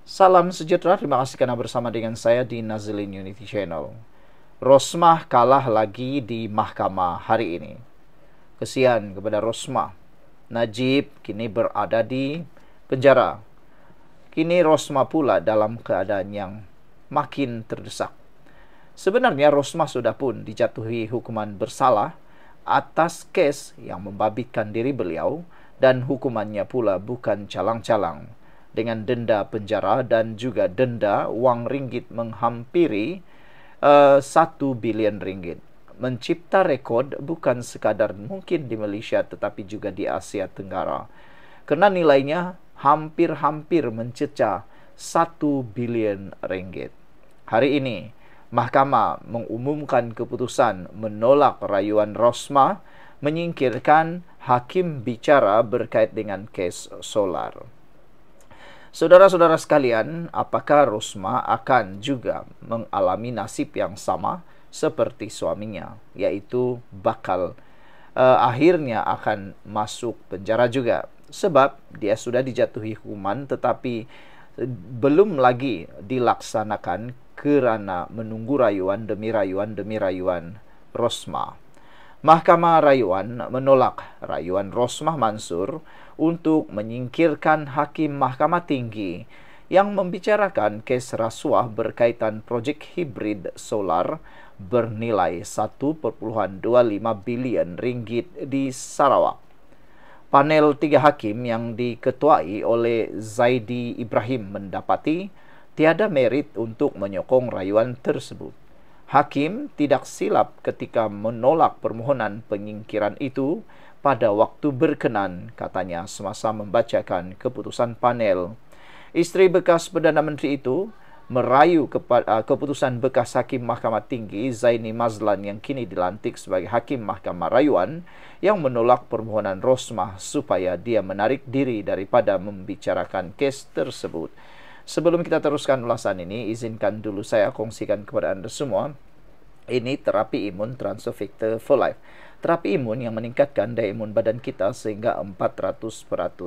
Salam sejahtera, terima kasih karena bersama dengan saya di Nazilin Unity Channel. Rosmah kalah lagi di mahkamah hari ini. Kesian kepada Rosmah. Najib kini berada di penjara. Kini Rosmah pula dalam keadaan yang makin terdesak. Sebenarnya Rosmah sudah pun dijatuhi hukuman bersalah atas kes yang membabitkan diri beliau, dan hukumannya pula bukan calang-calang, dengan denda penjara dan juga denda wang ringgit menghampiri 1 bilion ringgit. Mencipta rekod bukan sekadar mungkin di Malaysia tetapi juga di Asia Tenggara, kerana nilainya hampir-hampir mencecah 1 bilion ringgit. Hari ini Mahkamah mengumumkan keputusan menolak rayuan Rosmah menyingkirkan hakim bicara berkait dengan kes solar. Saudara-saudara sekalian, apakah Rosmah akan juga mengalami nasib yang sama seperti suaminya, yaitu bakal akhirnya akan masuk penjara juga, sebab dia sudah dijatuhi hukuman tetapi belum lagi dilaksanakan kerana menunggu rayuan demi rayuan Rosmah. Mahkamah Rayuan menolak rayuan Rosmah Mansur untuk menyingkirkan Hakim Mahkamah Tinggi yang membicarakan kes rasuah berkaitan projek hibrid solar bernilai 1.25 bilion ringgit di Sarawak. Panel 3 hakim yang diketuai oleh Zaidi Ibrahim mendapati tiada merit untuk menyokong rayuan tersebut. Hakim tidak silap ketika menolak permohonan penyingkiran itu pada waktu berkenan, katanya semasa membacakan keputusan panel. Isteri bekas Perdana Menteri itu merayu keputusan bekas Hakim Mahkamah Tinggi Zaini Mazlan yang kini dilantik sebagai Hakim Mahkamah Rayuan yang menolak permohonan Rosmah supaya dia menarik diri daripada membicarakan kes tersebut. Sebelum kita teruskan ulasan ini, izinkan dulu saya kongsikan kepada anda semua. Ini terapi imun Transfer Factor for Life. Terapi imun yang meningkatkan daya imun badan kita sehingga 400%.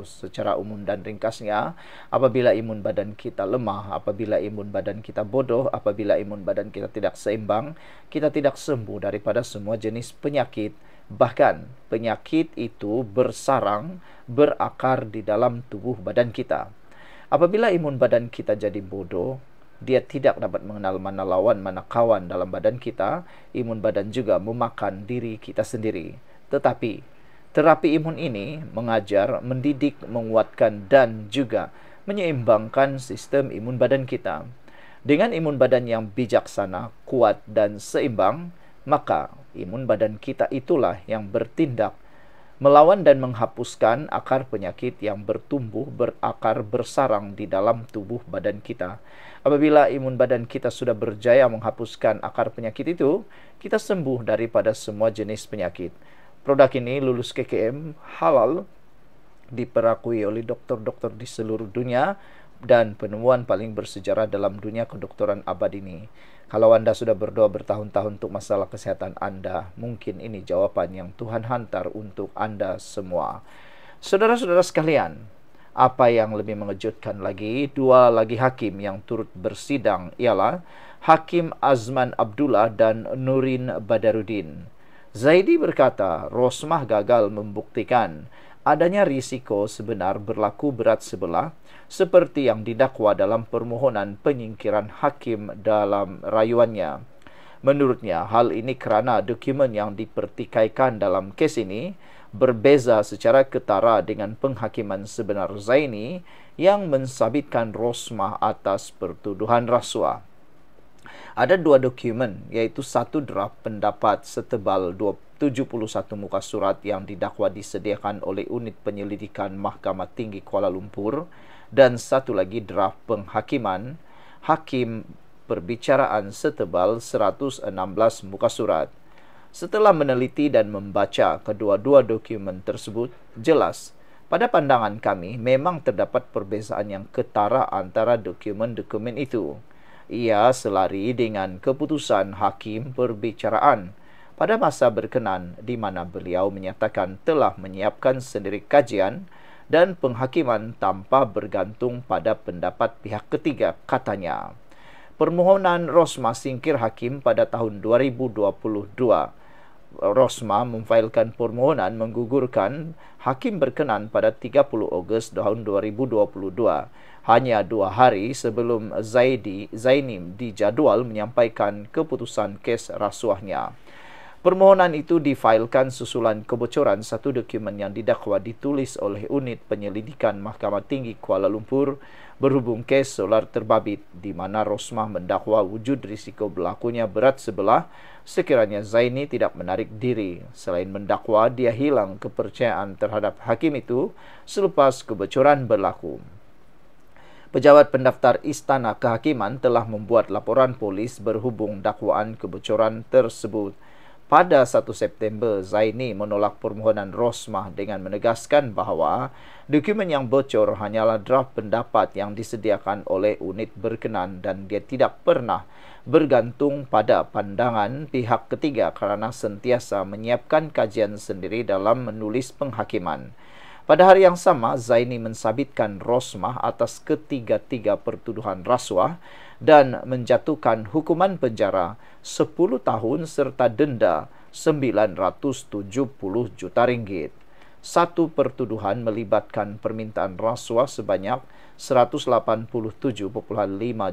Secara umum dan ringkasnya, apabila imun badan kita lemah, apabila imun badan kita bodoh, apabila imun badan kita tidak seimbang, kita tidak sembuh daripada semua jenis penyakit. Bahkan penyakit itu bersarang, berakar di dalam tubuh badan kita. Apabila imun badan kita jadi bodoh, dia tidak dapat mengenal mana lawan, mana kawan dalam badan kita. Imun badan juga memakan diri kita sendiri. Tetapi terapi imun ini mengajar, mendidik, menguatkan dan juga menyeimbangkan sistem imun badan kita. Dengan imun badan yang bijaksana, kuat dan seimbang, maka imun badan kita itulah yang bertindak melawan dan menghapuskan akar penyakit yang bertumbuh, berakar, bersarang di dalam tubuh badan kita. Apabila imun badan kita sudah berjaya menghapuskan akar penyakit itu, kita sembuh daripada semua jenis penyakit. Produk ini lulus KKM, halal, diperakui oleh doktor-doktor di seluruh dunia, dan penemuan paling bersejarah dalam dunia kedokteran abad ini. Kalau anda sudah berdoa bertahun-tahun untuk masalah kesehatan anda, mungkin ini jawapan yang Tuhan hantar untuk anda semua. Saudara-saudara sekalian, apa yang lebih mengejutkan lagi, dua lagi hakim yang turut bersidang ialah Hakim Azman Abdullah dan Nurin Badarudin. Zaidi berkata, Rosmah gagal membuktikan adanya risiko sebenar berlaku berat sebelah seperti yang didakwa dalam permohonan penyingkiran hakim dalam rayuannya. Menurutnya, hal ini kerana dokumen yang dipertikaikan dalam kes ini berbeza secara ketara dengan penghakiman sebenar Zaini yang mensabitkan Rosmah atas pertuduhan rasuah. Ada dua dokumen, iaitu satu draft pendapat setebal 71 muka surat yang didakwa disediakan oleh Unit Penyelidikan Mahkamah Tinggi Kuala Lumpur, dan satu lagi draft penghakiman hakim perbicaraan setebal 116 muka surat. Setelah meneliti dan membaca kedua-dua dokumen tersebut, jelas pada pandangan kami memang terdapat perbezaan yang ketara antara dokumen-dokumen itu. Ia selari dengan keputusan hakim perbicaraan pada masa berkenan di mana beliau menyatakan telah menyiapkan sendiri kajian dan penghakiman tanpa bergantung pada pendapat pihak ketiga, katanya. Permohonan Rosmah singkir hakim pada tahun 2022. Rosmah memfailkan permohonan menggugurkan hakim berkenan pada 30 Ogos tahun 2022. Hanya 2 hari sebelum Zaini dijadual menyampaikan keputusan kes rasuahnya. Permohonan itu difailkan susulan kebocoran satu dokumen yang didakwa ditulis oleh Unit Penyelidikan Mahkamah Tinggi Kuala Lumpur berhubung kes solar terbabit, di mana Rosmah mendakwa wujud risiko berlakunya berat sebelah sekiranya Zaini tidak menarik diri. Selain mendakwa, dia hilang kepercayaan terhadap hakim itu selepas kebocoran berlaku. Pejabat pendaftar Istana Kehakiman telah membuat laporan polis berhubung dakwaan kebocoran tersebut. Pada 1 September, Zaini menolak permohonan Rosmah dengan menegaskan bahawa dokumen yang bocor hanyalah draft pendapat yang disediakan oleh unit berkenan dan dia tidak pernah bergantung pada pandangan pihak ketiga kerana sentiasa menyiapkan kajian sendiri dalam menulis penghakiman. Pada hari yang sama, Zaini mensabitkan Rosmah atas ketiga-tiga pertuduhan rasuah dan menjatuhkan hukuman penjara 10 tahun serta denda RM970 juta. Satu pertuduhan melibatkan permintaan rasuah sebanyak RM187.5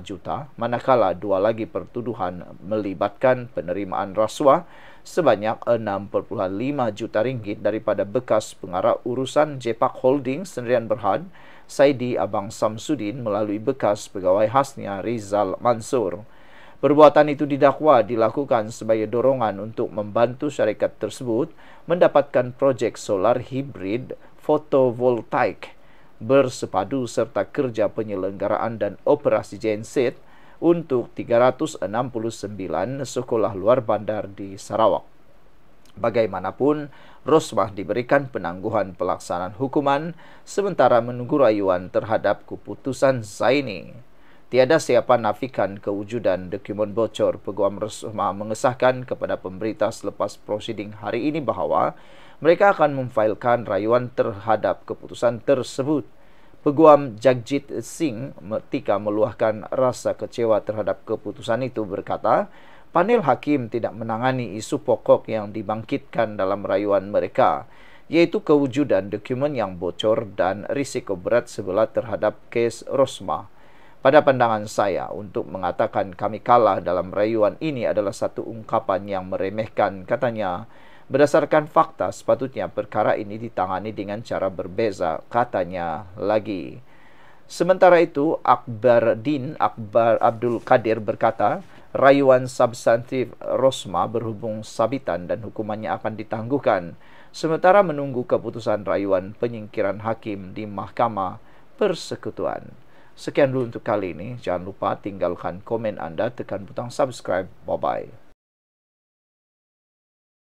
juta, manakala dua lagi pertuduhan melibatkan penerimaan rasuah sebanyak RM6.5 juta daripada bekas pengarah urusan Jepak Holding Sdn Bhd, Saidi Abang Samsudin melalui bekas pegawai khasnya Rizal Mansur. Perbuatan itu didakwa dilakukan sebagai dorongan untuk membantu syarikat tersebut mendapatkan projek solar hibrid fotovoltaik bersepadu serta kerja penyelenggaraan dan operasi genset untuk 369 sekolah luar bandar di Sarawak. Bagaimanapun, Rosmah diberikan penangguhan pelaksanaan hukuman sementara menunggu rayuan terhadap keputusan Zaini. Tiada siapa nafikan kewujudan dokumen bocor. Peguam Rosmah mengesahkan kepada pemberita selepas prosiding hari ini bahawa mereka akan memfailkan rayuan terhadap keputusan tersebut. Peguam Jagjit Singh ketika meluahkan rasa kecewa terhadap keputusan itu berkata, panel hakim tidak menangani isu pokok yang dibangkitkan dalam rayuan mereka, iaitu kewujudan dokumen yang bocor dan risiko berat sebelah terhadap kes Rosmah. Pada pandangan saya, untuk mengatakan kami kalah dalam rayuan ini adalah satu ungkapan yang meremehkan, katanya. Berdasarkan fakta, sepatutnya perkara ini ditangani dengan cara berbeza, katanya lagi. Sementara itu, Akbar Abdul Qadir berkata, rayuan substantif Rosmah berhubung sabitan dan hukumannya akan ditangguhkan, sementara menunggu keputusan rayuan penyingkiran hakim di Mahkamah Persekutuan. Sekian dulu untuk kali ini. Jangan lupa tinggalkan komen anda, tekan butang subscribe. Bye-bye.